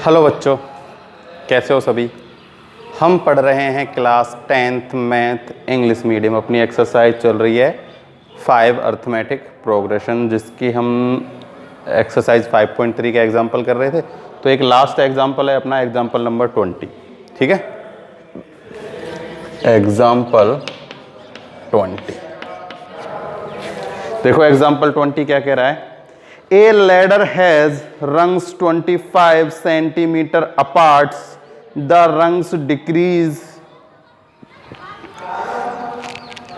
Hello बच्चों, कैसे हो सभी। हम पढ़ रहे हैं class 10th math English medium. अपनी एक्सरसाइज चल रही है 5 अर्थमेटिक प्रोग्रेशन, जिसकी हम एक्सरसाइज 5.3 का एग्जाम्पल कर रहे थे। तो एक लास्ट एग्जाम्पल है अपना, एग्जाम्पल नंबर 20। ठीक है, एग्जाम्पल 20। देखो एग्जाम्पल 20 क्या कह रहा है। A ladder has rungs 25 centimeter apart. The rungs decrease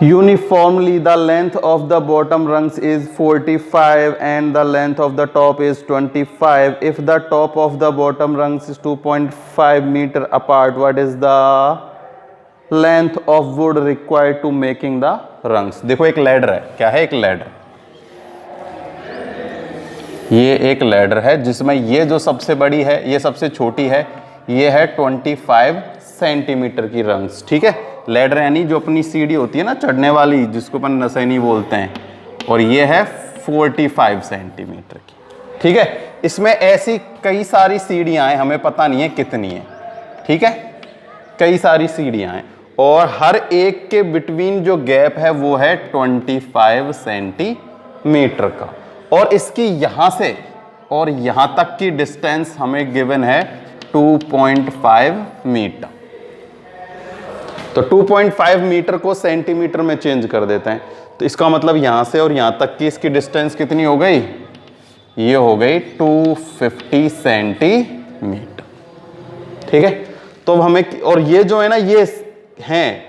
uniformly. The length of the bottom rungs is 45 and the length of the top is 25. If the top of the bottom rungs is 2.5 meter apart, what is the length of wood required to making the rungs? देखो एक ladder है, क्या है, एक ladder. ये एक ladder है जिसमें ये जो सबसे बड़ी है, ये सबसे छोटी है, ये है 25 सेंटीमीटर की रंग्स। ठीक है, लैडर यानी जो अपनी सीढ़ी होती है ना चढ़ने वाली, जिसको अपन नसैनी बोलते हैं, और ये है 45 सेंटीमीटर की। ठीक है, इसमें ऐसी कई सारी सीढ़ियां हैं, हमें पता नहीं है कितनी है। ठीक है, कई सारी सीढ़ियां हैं और हर एक के बिटवीन जो गैप है वो है 25 सेंटीमीटर का, और इसकी यहां से और यहां तक की डिस्टेंस हमें गिवन है 2.5 मीटर। तो 2.5 मीटर को सेंटीमीटर में चेंज कर देते हैं, तो इसका मतलब यहां से और यहां तक की इसकी डिस्टेंस कितनी हो गई, ये हो गई 250 सेंटीमीटर। ठीक है, तो हमें, और ये जो है ना, ये हैं,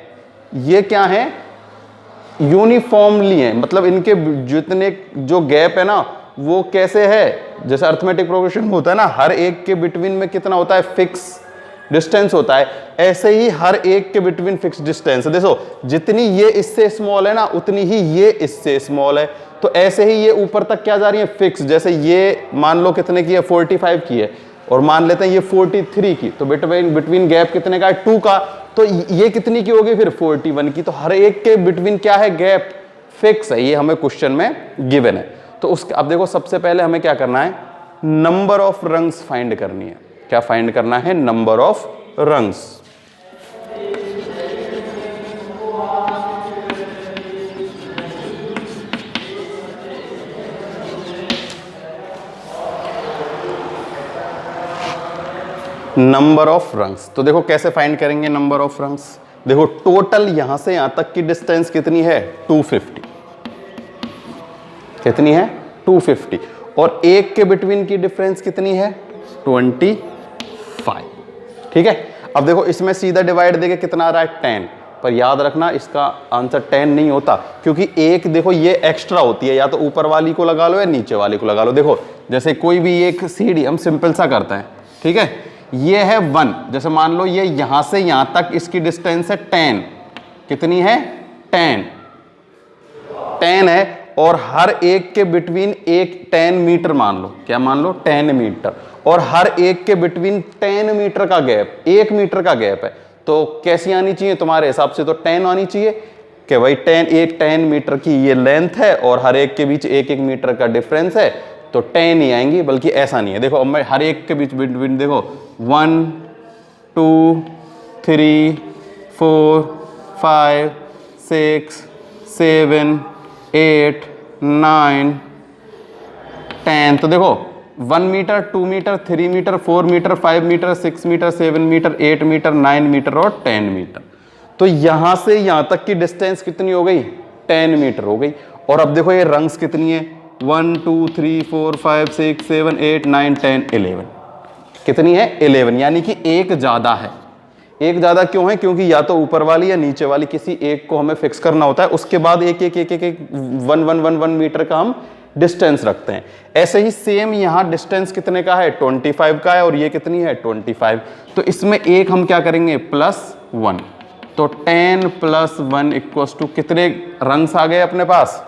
ये क्या है, यूनिफॉर्मली है, मतलब इनके जितने जो गैप है ना वो कैसे है, जैसे अर्थमेटिक प्रोग्रेशन होता है ना, हर एक के बिटवीन में कितना होता है, फिक्स डिस्टेंस होता है। ऐसे ही हर एक के बिटवीन फिक्स डिस्टेंस। देखो जितनी ये इससे स्मॉल है ना, उतनी ही ये इससे स्मॉल है। तो ऐसे ही ये ऊपर तक क्या जा रही है, फिक्स। जैसे ये मान लो कितने की है, 45 की है, और मान लेते हैं ये 43 की, तो बिटवीन गैप कितने का है, 2 का। तो ये कितनी की होगी फिर, 41 की। तो हर एक के बिटवीन क्या है, गैप फिक्स है। ये हमें क्वेश्चन में गिवन है। तो उसके अब देखो, सबसे पहले हमें क्या करना है, नंबर ऑफ रंग्स फाइंड करनी है। क्या फाइंड करना है, number of rungs. Number of rungs, तो देखो कैसे फाइंड करेंगे नंबर ऑफ रंग्स। देखो टोटल यहां से यहां तक की डिस्टेंस कितनी है, 250। कितनी है, 250, और एक के बिटवीन की डिफरेंस कितनी है, 25। ठीक है, अब देखो इसमें सीधा डिवाइड देके कितना आ रहा है, 10। पर याद रखना इसका आंसर 10 नहीं होता, क्योंकि एक देखो ये एक्स्ट्रा होती है, या तो ऊपर वाली को लगा लो या नीचे वाली को लगा लो। देखो जैसे कोई भी एक सीढ़ी हम सिंपल सा करते हैं। ठीक है, ये है 1, जैसे मान लो ये यहां से यहां तक इसकी डिस्टेंस है 10। कितनी है, 10 है, और हर एक के बिटवीन एक 10 मीटर मान लो, क्या मान लो, 10 मीटर, और हर एक के बिटवीन 10 मीटर का गैप, 1 मीटर का गैप है। तो कैसी आनी चाहिए तुम्हारे हिसाब से, तो 10 आनी चाहिए कि भाई 10 मीटर की ये लेंथ है और हर एक के बीच 1 मीटर का डिफरेंस है, तो 10 ही आएंगी। बल्कि ऐसा नहीं है, देखो अब मैं हर एक के बीच बिटवीन देखो 1 2 3 4 5 6 7 8 9 10, तो देखो 1 metre 2 metre 3 metre 4 metre 5 metre 6 metre 7 metre 8 metre 9 metre और 10 मीटर। तो यहां से यहां तक की डिस्टेंस कितनी हो गई, 10 मीटर हो गई। और अब देखो ये रंग्स कितनी है, 1 2 3 4 5 6 7 8 9 10 11। कितनी है, 11, यानी कि एक ज्यादा है। एक ज्यादा क्यों है, क्योंकि या तो ऊपर वाली या नीचे वाली किसी एक को हमें फिक्स करना होता है, उसके बाद एक 1 मीटर का हम डिस्टेंस रखते हैं। ऐसे ही सेम यहां डिस्टेंस कितने का है, 25 का है, और ये कितनी है, 25। तो इसमें एक हम क्या करेंगे, +1। तो 10 + 1 = कितने रंग्स आ गए अपने पास,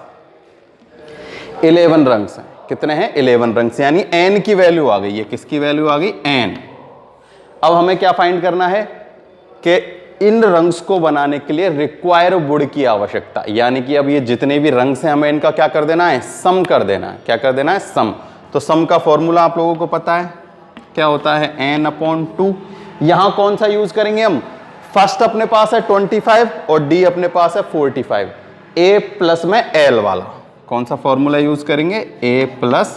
11 रंग्स हैं। कितने हैं, 11 रंग्स, यानी n की वैल्यू आ गई। ये किसकी वैल्यू आ गई, n। अब हमें क्या फाइंड करना है कि इन रंग्स को बनाने के लिए रिक्वायर वुड की आवश्यकता, यानी कि अब ये जितने भी रंग्स हैं हमें इनका क्या कर देना है, सम कर देना है। क्या कर देना है, सम। तो सम का फॉर्मूला आप लोगों को पता है, क्या होता है n/2। यहां कौन सा यूज करेंगे हम, फर्स्ट अपने पास है 25 और डी अपने पास है 45, a प्लस में l वाला कौन सा फॉर्मूला यूज करेंगे, a प्लस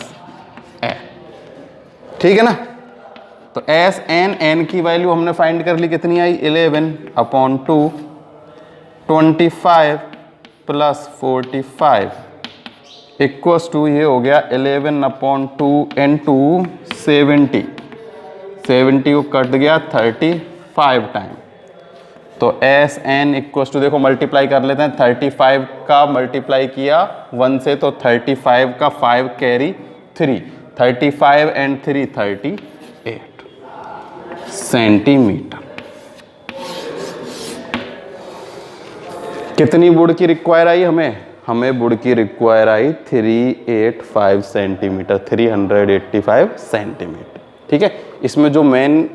l, ठीक है ना। तो एस एन, एन की वैल्यू हमने फाइंड कर ली, कितनी आई 11/2, 25 प्लस 45 इक्वल्स टू, ये हो गया 11/2 इनटू 70, 70 को कट गया 35 टाइम। तो एस एन इक्वल्स टू, देखो मल्टीप्लाई कर लेते हैं, 35 का मल्टीप्लाई किया 1 से तो 35 का 5 कैरी 3, 35 एंड 3 38 सेंटीमीटर। कितनी वुड की रिक्वायर आई हमें वुड की रिक्वायर आई 385 सेंटीमीटर, 385 सेंटीमीटर, ठीक है। इसमें जो मेन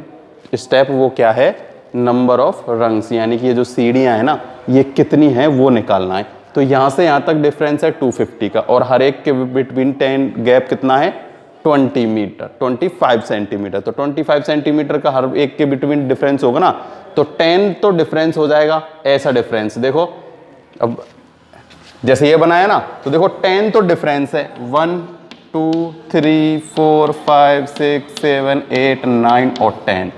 स्टेप वो क्या है, नंबर ऑफ रंग्स, यानी कि ये जो सीढ़ियां है ना ये कितनी है वो निकालना है। तो यहां से यहां तक डिफरेंस है 250 का, और हर एक के बिटवीन 10 गैप कितना है 20 मीटर, 25 सेंटीमीटर। तो 25 सेंटीमीटर का हर एक के बिटवीन डिफरेंस होगा ना, तो 10 तो डिफरेंस हो जाएगा, ऐसा डिफरेंस देखो। अब जैसे ये बनाया ना, तो देखो 10 तो डिफरेंस है, 1 2 3 4 5 6 7 8 9 और 10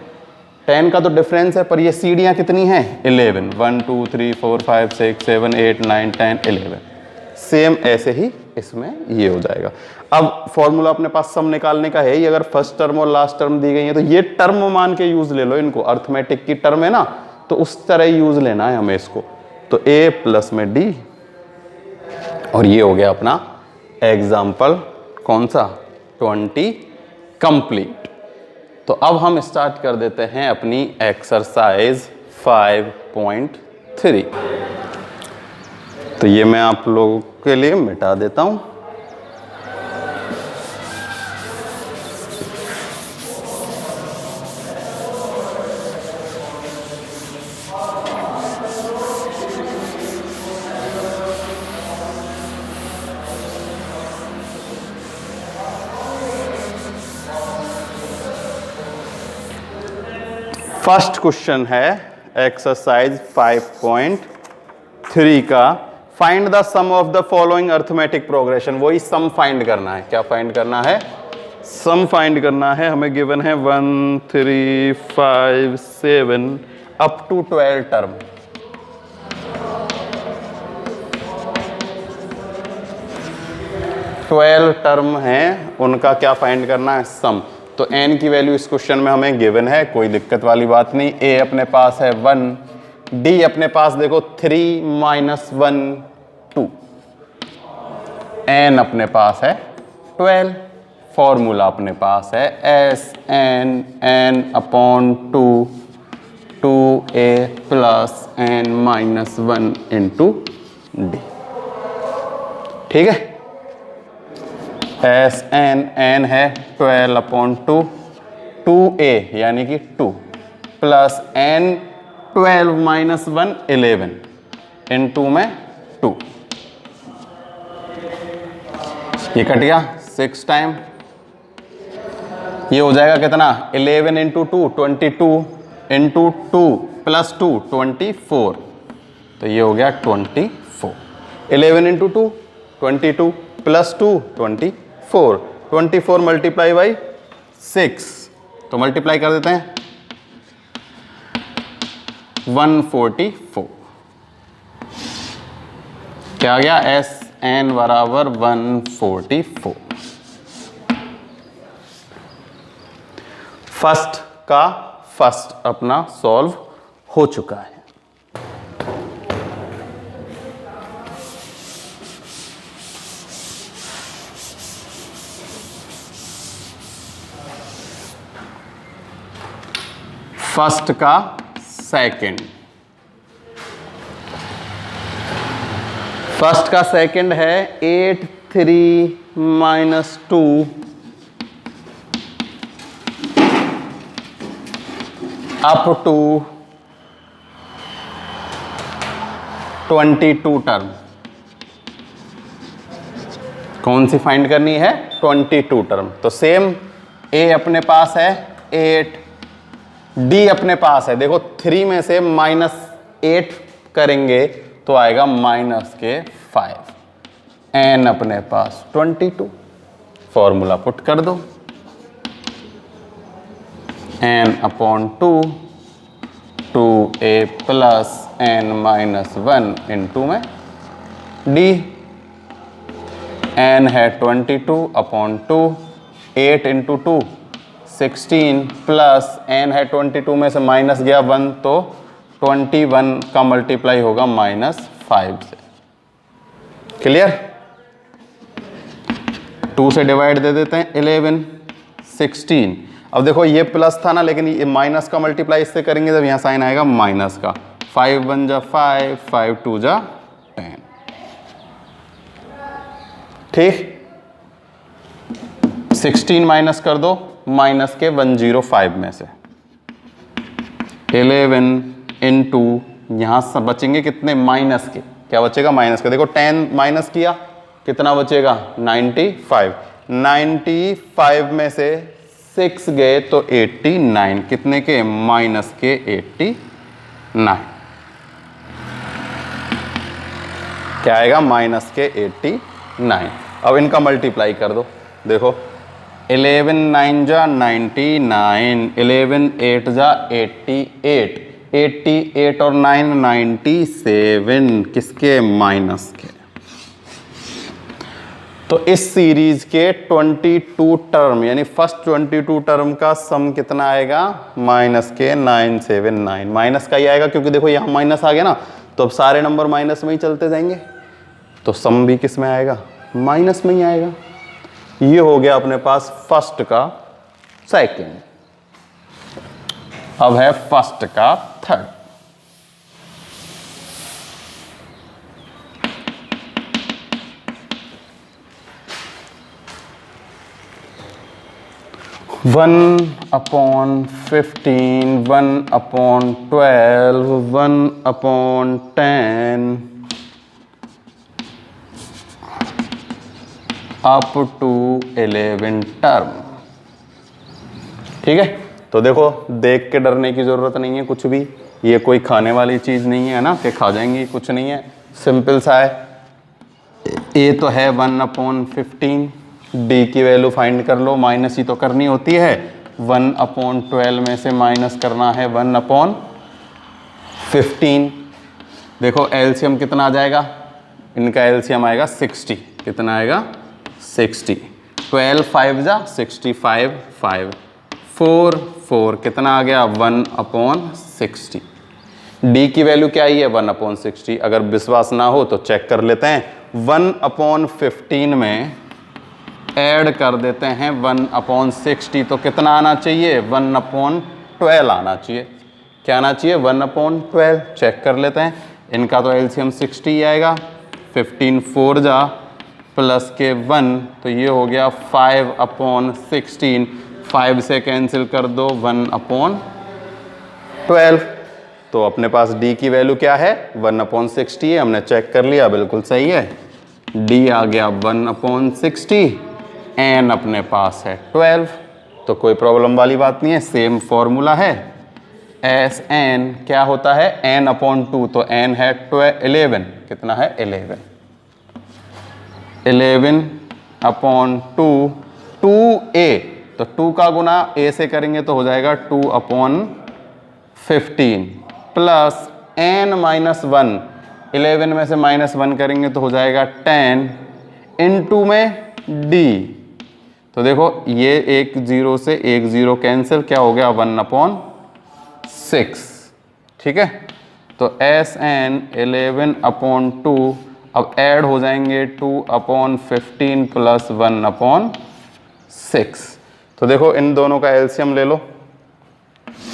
का तो डिफरेंस है, पर ये सीढ़ियां कितनी हैं 11, 1 2 3 4 5 6 7 8 9 10 11। सेम ऐसे ही इसमें ये हो जाएगा। अब फॉर्मूला अपने पास सम निकालने का है, ये अगर फर्स्ट टर्म और लास्ट टर्म दी गई है तो ये टर्म मान के यूज ले लो इनको, अर्थमेटिक की टर्म है ना, तो उस तरह यूज लेना है हमें इसको। तो a प्लस में d, और ये हो गया अपना एग्जाम्पल कौन सा 20 कंप्लीट। तो अब हम स्टार्ट कर देते हैं अपनी एक्सरसाइज 5.3। तो ये मैं आप लोगों के लिए मिटा देता हूं। फर्स्ट क्वेश्चन है एक्सरसाइज 5.3 का, find the sum of the following arithmetic progression. वही सम फाइंड करना है, क्या फाइंड करना है, सम फाइंड करना है। हमें गिवन है 1 3 5 7 up to 12 term. Twelve term है, उनका क्या फाइंड करना है, सम। तो n की वैल्यू इस क्वेश्चन में हमें गिवन है, कोई दिक्कत वाली बात नहीं। a अपने पास है 1, d अपने पास देखो 3 - 1 2, n अपने पास है 12, फॉर्मूला अपने पास है s n n/2 2a plus n - 1 into d, ठीक है। एस एन है 12/2, 2a यानी कि 2 प्लस n 12 - 1 11 इन 2 में 2, ये कट गया 6 टाइम। ये हो जाएगा कितना 11 × 2 22 इंटू 2 प्लस 2 24, तो ये हो गया 24। 11 × 2 22 प्लस 2 24, 24 मल्टीप्लाई बाई 6, तो मल्टीप्लाई कर देते हैं 144। क्या आ गया एस एन बराबर 144। फर्स्ट का फर्स्ट अपना सॉल्व हो चुका है। फर्स्ट का सेकंड, फर्स्ट का सेकंड है 8 3 - 2 अप टू 22 टर्म। कौन सी फाइंड करनी है 22 टर्म। तो सेम a अपने पास है 8, डी अपने पास है, देखो 3 में से -8 करेंगे तो आएगा -5, एन अपने पास 22, फॉर्मूला पुट कर दो, n/2 2a plus n-1 into में d, n है 22/2, 8 इंटू 2 16 प्लस n है 22 में से माइनस गया 1 तो 21 का मल्टीप्लाई होगा -5 से। क्लियर? 2 से डिवाइड दे देते हैं 11 16। अब देखो ये प्लस था ना, लेकिन ये माइनस का मल्टीप्लाई इससे करेंगे जब यहाँ साइन आएगा माइनस का। 5 1 जा 5, 5 2 जा 10। ठीक, 16 माइनस कर दो माइनस के 105 में से, 11 इंटू यहाँ सब बचेंगे कितने माइनस के, क्या बचेगा माइनस का, देखो 10 माइनस किया कितना बचेगा 95, 95 में से 6 गए तो 89, कितने के माइनस के 89, क्या आएगा माइनस के 89। अब इनका मल्टीप्लाई कर दो, देखो 11 9 जा 99, 11 8 जा 88, 88 और 9 97, किसके माइनस के। तो इस सीरीज के 22 टर्म यानी फर्स्ट 22 टर्म का सम कितना आएगा माइनस के 979, माइनस का ही आएगा क्योंकि देखो यहाँ माइनस आ गया ना, तो अब सारे नंबर माइनस में ही चलते जाएंगे, तो सम भी किस में आएगा माइनस में ही आएगा। ये हो गया अपने पास फर्स्ट का सेकंड, अब है फर्स्ट का third. One upon 15, 1/12, 1/10 up to 11 term. ठीक है, तो देखो देख के डरने की जरूरत नहीं है कुछ भी, ये कोई खाने वाली चीज नहीं है ना कि खा जाएंगी, कुछ नहीं है, सिंपल सा है। ए तो है 1/15, डी की वैल्यू फाइंड कर लो, माइनस ही तो करनी होती है, 1/12 में से माइनस करना है 1/15। देखो एलसीएम कितना आ जाएगा, इनका एलसीएम आएगा 60, कितना आएगा 60, 12 5 जा 65, 5 4 4 कितना आ गया 1/60। डी की वैल्यू क्या आई है 1/60, अगर विश्वास ना हो तो चेक कर लेते हैं, 1/15 में ऐड कर देते हैं 1/60, तो कितना आना चाहिए 1/12 आना चाहिए, क्या आना चाहिए 1/12, चेक कर लेते हैं, इनका तो एलसीएम 60 ही आएगा, 15 4 जा प्लस के 1 तो ये हो गया 5/16, 5 से कैंसिल कर दो 1/12, तो अपने पास डी की वैल्यू क्या है 1/60 है, हमने चेक कर लिया बिल्कुल सही है, डी आ गया 1/60, एन अपने पास है 12, तो कोई प्रॉब्लम वाली बात नहीं है, सेम फॉर्मूला है, एस एन क्या होता है n/2, तो n है 11, कितना है 11, 11/2, 2a, तो 2 का गुना a से करेंगे तो हो जाएगा 2/15 प्लस n-1, 11 में से -1 करेंगे तो हो जाएगा 10 इंटू में d, तो देखो ये एक 0 से एक 0 कैंसिल, क्या हो गया 1/6, ठीक है, तो एस एन 11/2, अब ऐड हो जाएंगे 2/15 प्लस 1/6, तो देखो इन दोनों का एलसीएम ले लो,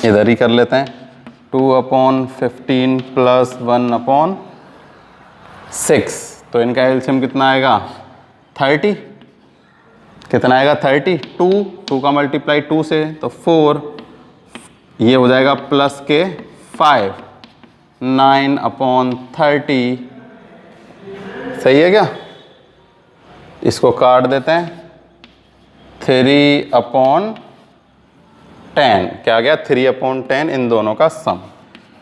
इधर ही कर लेते हैं, 2/15 प्लस 1/6, तो इनका एलसीएम कितना आएगा 30, कितना आएगा 30, 2 का मल्टीप्लाई 2 से तो 4, ये हो जाएगा प्लस के 5, 9/30, सही है क्या, इसको काट देते हैं, 10, क्या आ गया 3/10 इन दोनों का सम।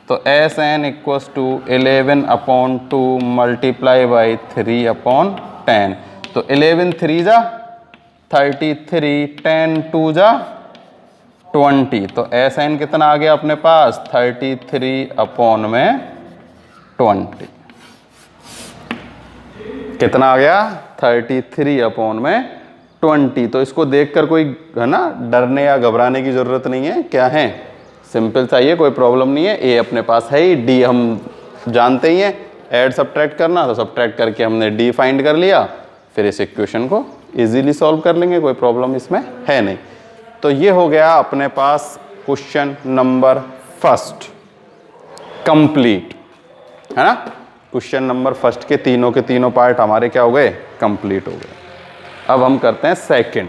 तो SN equals to 11/2 multiply by 3/10। तो 11 3 जा 33, 10 2 जा 20। तो SN कितना आ गया अपने पास 33/20। कितना आ गया 33/20। तो इसको देखकर कोई है ना डरने या घबराने की जरूरत नहीं है, क्या है सिंपल सा, ये कोई प्रॉब्लम नहीं है। ए अपने पास है ही, डी हम जानते ही हैं, ऐड सब्ट्रैक्ट करना, तो सब्ट्रैक्ट करके हमने डी फाइंड कर लिया, फिर इस इक्वेशन को इजीली सॉल्व कर लेंगे, कोई प्रॉब्लम इसमें है नहीं। तो ये हो गया अपने पास क्वेश्चन नंबर फर्स्ट कंप्लीट, है ना। क्वेश्चन नंबर फर्स्ट के तीनों पार्ट हमारे क्या हो गए, कंप्लीट हो गए। अब हम करते हैं सेकंड।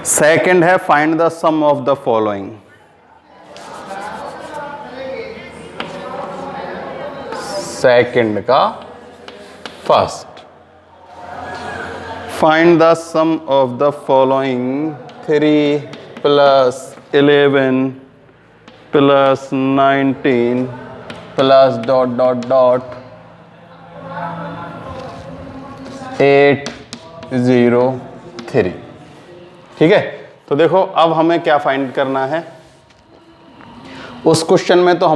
सेकंड है find the sum of the following. Second का first, find the sum of the following 3 + 11 + 19 + ... 803। ठीक है। तो देखो अब हमें क्या फाइंड करना है। उस क्वेश्चन में तो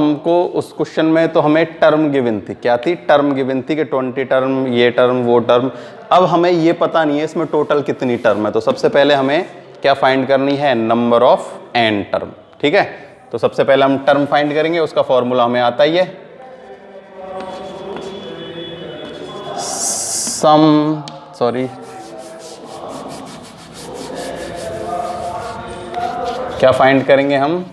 हमें टर्म गिवन थी, क्या थी, टर्म गिवन थी कि 20 टर्म, ये टर्म, वो टर्म। अब हमें ये पता नहीं है इसमें टोटल कितनी टर्म है। तो सबसे पहले हमें क्या फाइंड करनी है, नंबर ऑफ n टर्म। ठीक है। तो सबसे पहले हम टर्म फाइंड करेंगे, उसका फॉर्मूला हमें आता ही है, क्या फाइंड करेंगे हम,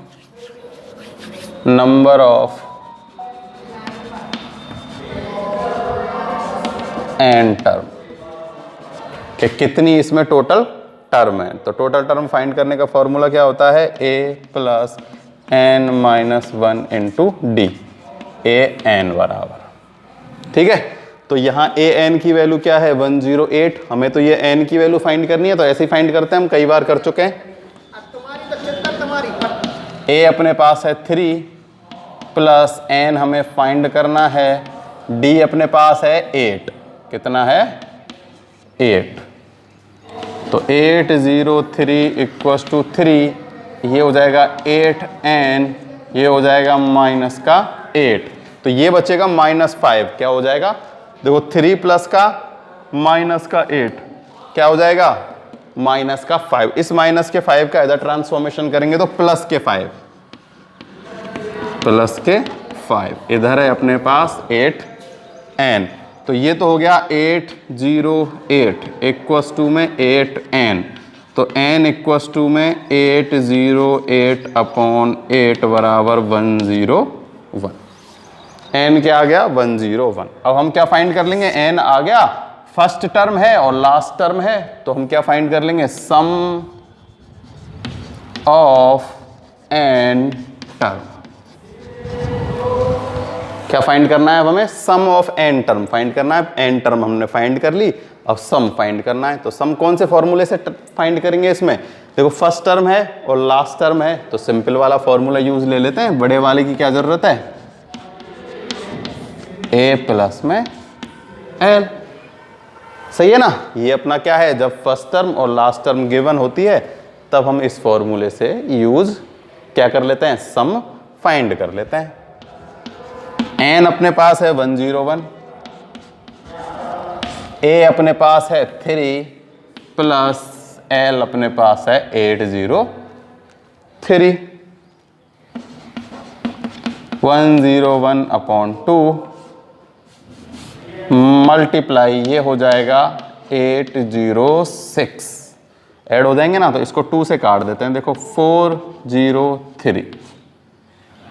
नंबर ऑफ n टर्म, कि कितनी इसमें टोटल टर्म है। तो टोटल टर्म फाइंड करने का फॉर्मूला क्या होता है, a + n - 1 × d, an बराबर। ठीक है। तो यहाँ an की वैल्यू क्या है 108। हमें तो ये n की वैल्यू फाइंड करनी है, तो ऐसे ही फाइंड करते हैं, हम कई बार कर चुके हैं। a अपने पास है 3 + n हमें फाइंड करना है, d अपने पास है 8, कितना है 8। तो 803 = 3, ये हो जाएगा 8n, ये हो जाएगा -8। तो ये बचेगा -5, क्या हो जाएगा, देखो 3 + का -8 क्या हो जाएगा -5। इस -5 का इधर ट्रांसफॉर्मेशन करेंगे तो +5, इधर है अपने पास 8n। तो ये तो हो गया 808 = में 8n। तो n = में 808/8 बराबर 101। n क्या आ गया 101। अब हम क्या फाइंड कर लेंगे, n आ गया, फर्स्ट टर्म है और लास्ट टर्म है, तो हम क्या फाइंड कर लेंगे, सम ऑफ n टर्म। क्या फाइंड करना है अब हमें, सम ऑफ n टर्म फाइंड करना है। n टर्म हमने फाइंड कर ली, अब सम फाइंड करना है। तो सम कौन से फॉर्मूले से फाइंड करेंगे, इसमें देखो फर्स्ट टर्म है और लास्ट टर्म है, तो सिंपल वाला फॉर्मूला यूज ले लेते हैं, बड़े वाले की क्या जरूरत है, a + में l। सही है ना। ये अपना क्या है, जब फर्स्ट टर्म और लास्ट टर्म गिवन होती है तब हम इस फॉर्मूले से यूज क्या कर लेते हैं, सम फाइंड कर लेते हैं। n अपने पास है 101, a अपने पास है 3 + l अपने पास है 803। 101/2 मल्टीप्लाई, ये हो जाएगा 806। ऐड हो जाएंगे ना, तो इसको 2 से काट देते हैं। देखो 403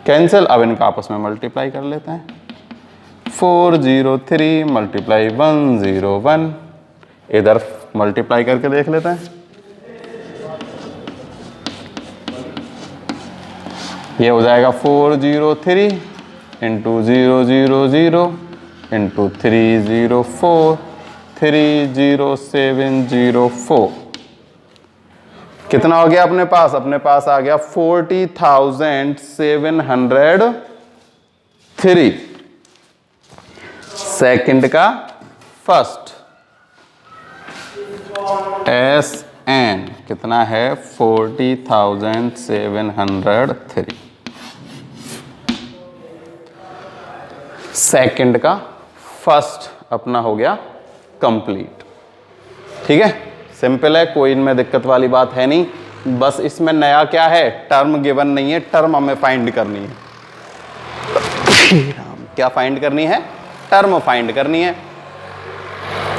कैंसिल। अब इनका आपस में मल्टीप्लाई कर लेते हैं। 403 मल्टीप्लाई 101, इधर मल्टीप्लाई करके देख लेते हैं। ये हो जाएगा 403 इंटू 000 इंटू 304 30704। कितना हो गया अपने पास? अपने पास आ गया 40,703। सेकंड का फर्स्ट SN कितना है? 40,703। सेकंड का फर्स्ट अपना हो गया कंप्लीट। ठीक है, सिंपल है, कोई इनमें दिक्कत वाली बात है नहीं। बस इसमें नया क्या है? टर्म गिवन नहीं है, टर्म हमें फाइंड करनी है। क्या फाइंड करनी है? टर्म फाइंड करनी है,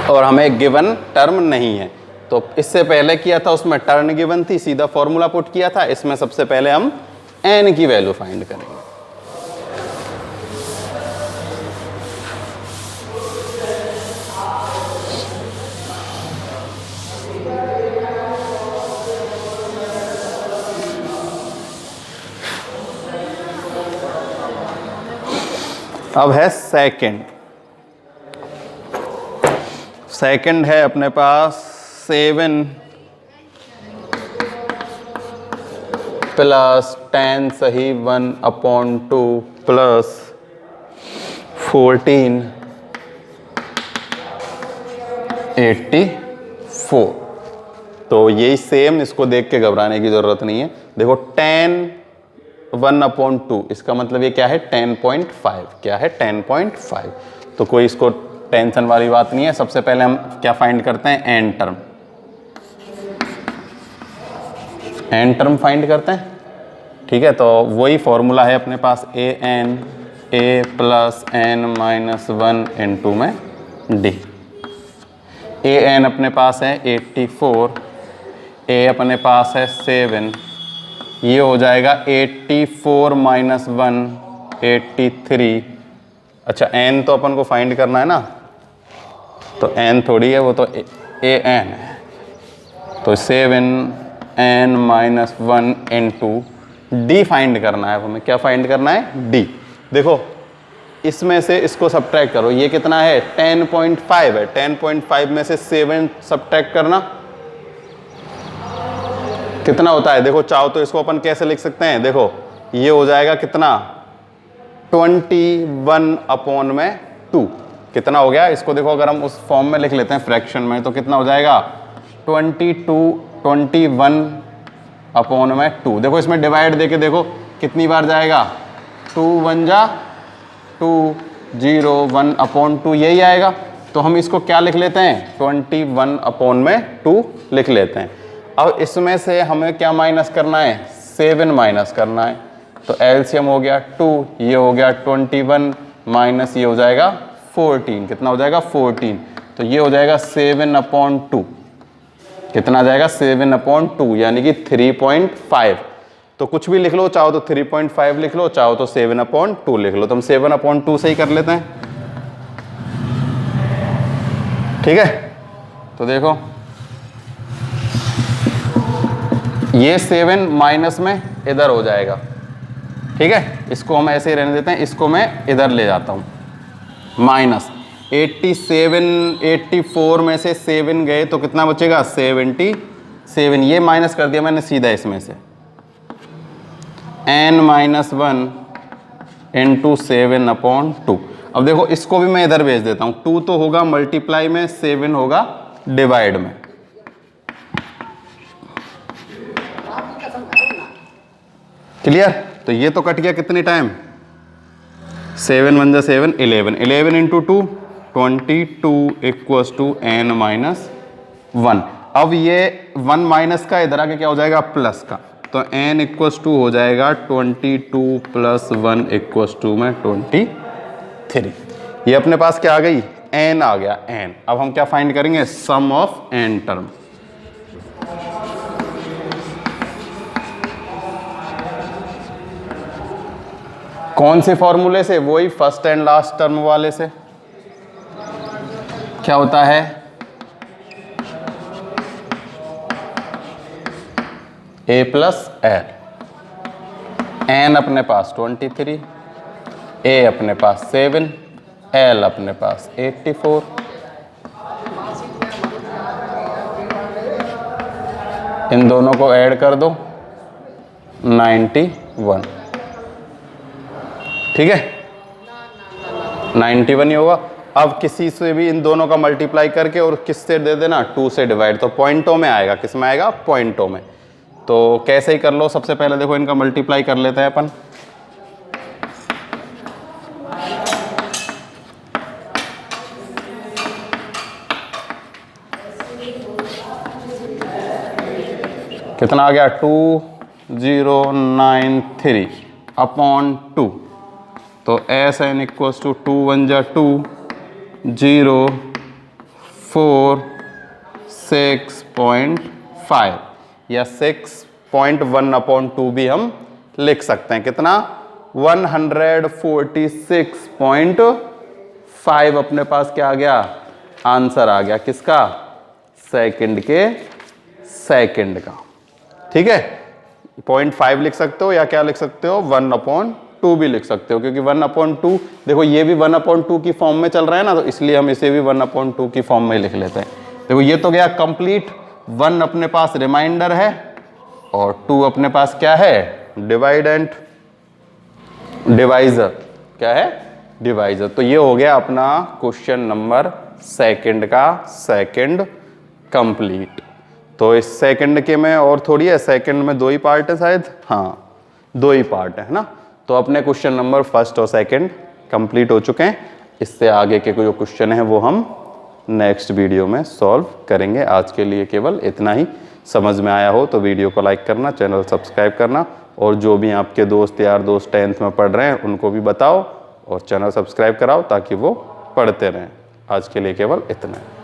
और हमें गिवन टर्म नहीं है। तो इससे पहले किया था उसमें टर्म गिवन थी, सीधा फॉर्मूला पुट किया था। इसमें सबसे पहले हम n की वैल्यू फाइंड करेंगे। अब है सेकंड। सेकंड है अपने पास 7 प्लस 10 सही 1/2 प्लस 1484। तो यही सेम, इसको देख के घबराने की जरूरत नहीं है। देखो 10 1/2, इसका मतलब ये क्या है? 10.5। क्या है? 10.5। तो कोई इसको टेंशन वाली बात नहीं है। सबसे पहले हम क्या फाइंड करते हैं? N term. N term find करते हैं। ठीक है, तो वही फॉर्मूला है अपने पास, an a plus n minus 1 into में d। an अपने पास है 84, a अपने पास है 7, ये हो जाएगा 84 माइनस 1 83। अच्छा, n तो अपन को फाइंड करना है ना, तो n थोड़ी है, वो तो an है। तो 7n minus 1 into d find करना है हमें। क्या फाइंड करना है? d। देखो इसमें से इसको सब्ट्रैक्ट करो, ये कितना है? 10.5 है। 10.5 में से 7 सब्ट्रैक्ट करना कितना होता है? देखो चाहो तो इसको अपन कैसे लिख सकते हैं? देखो ये हो जाएगा कितना? 21/2। कितना हो गया? इसको देखो अगर हम उस फॉर्म में लिख लेते हैं फ्रैक्शन में, तो कितना हो जाएगा? 21/2। देखो इसमें डिवाइड देके देखो कितनी बार जाएगा? 2 1 जा 2 0 1/2, यही आएगा। तो हम इसको क्या लिख लेते हैं? 21/2 लिख लेते हैं। अब इसमें से हमें क्या माइनस करना है? 7 माइनस करना है। तो एलसीएम हो गया 2, ये हो गया 21 माइनस ये हो जाएगा 14। कितना हो जाएगा? 14। तो ये हो जाएगा 7/2। कितना आ जाएगा? 7/2, यानी कि 3.5। तो कुछ भी लिख लो, चाहो तो 3.5 लिख लो, चाहो तो 7/2 लिख लो। तो हम 7/2 से ही कर लेते हैं। ठीक है, तो देखो ये 7 माइनस में इधर हो जाएगा। ठीक है, इसको हम ऐसे ही रहने देते हैं, इसको मैं इधर ले जाता हूँ। माइनस 84 में से 7 गए तो कितना बचेगा? 77। ये माइनस कर दिया मैंने सीधा इसमें से। n minus 1 into 7/2। अब देखो इसको भी मैं इधर भेज देता हूँ। 2 तो होगा मल्टीप्लाई में, 7 होगा डिवाइड में। क्लियर? तो ये तो कट गया कितने टाइम? 7 1 जा 7 11। 11 into 2 22 equals to n minus 1। अब ये 1 माइनस का इधर आके क्या हो जाएगा? प्लस का। तो n इक्वल्स टू हो जाएगा 22 प्लस 1 इक्वल्स टू में 23। ये अपने पास क्या आ गई? n आ गया, n। अब हम क्या फाइंड करेंगे? सम ऑफ n टर्म। कौन से फॉर्मूले से? वही फर्स्ट एंड लास्ट टर्म वाले से। क्या होता है? a plus L. n अपने पास 23, a अपने पास 7, l अपने पास 84। इन दोनों को ऐड कर दो 91। ठीक है, 91 ही होगा। अब किसी से भी इन दोनों का मल्टीप्लाई करके और किससे दे देना? 2 से डिवाइड, तो पॉइंटों में आएगा। किस में आएगा? पॉइंटों में। तो कैसे ही कर लो, सबसे पहले देखो इनका मल्टीप्लाई कर लेते हैं अपन। कितना आ गया? 2093 अपॉन 2। तो एस एन इक्वल्स टू 2 1 जा 2, 0 4 6.5 या 6.1 अपॉन 2 भी हम लिख सकते हैं। कितना? 146.5 अपने पास क्या आ गया? आंसर आ गया। किसका? सेकंड के सेकंड का। ठीक है, 0.5 लिख सकते हो या क्या लिख सकते हो? 1/2 भी लिख सकते हो, क्योंकि 1/2 देखो ये भी 1/2 की फॉर्म में चल रहा है ना, तो इसलिए हम इसे भी 1/2 की फॉर्म में लिख लेते हैं। देखो ये तो गया कंप्लीट। 1 अपने पास रिमाइंडर है और 2 अपने पास क्या है? डिवाइडेंट, डिवाइजर। क्या है? डिवाइजर। तो ये हो गया अपना क्वेश्चन नंबर सेकंड का सेकंड कंप्लीट। तो इस सेकंड के में और थोड़ी है, सेकंड में 2 ही पार्ट है शायद। हाँ, 2 ही पार्ट है ना। तो अपने क्वेश्चन नंबर फर्स्ट और सेकंड कंप्लीट हो चुके हैं। इससे आगे के जो क्वेश्चन है वो हम नेक्स्ट वीडियो में सॉल्व करेंगे। आज के लिए केवल इतना ही। समझ में आया हो तो वीडियो को लाइक करना, चैनल सब्सक्राइब करना, और जो भी आपके दोस्त यार दोस्त 10th में पढ़ रहे हैं उनको भी बताओ और चैनल सब्सक्राइब कराओ ताकि वो पढ़ते रहें। आज के लिए केवल इतना है।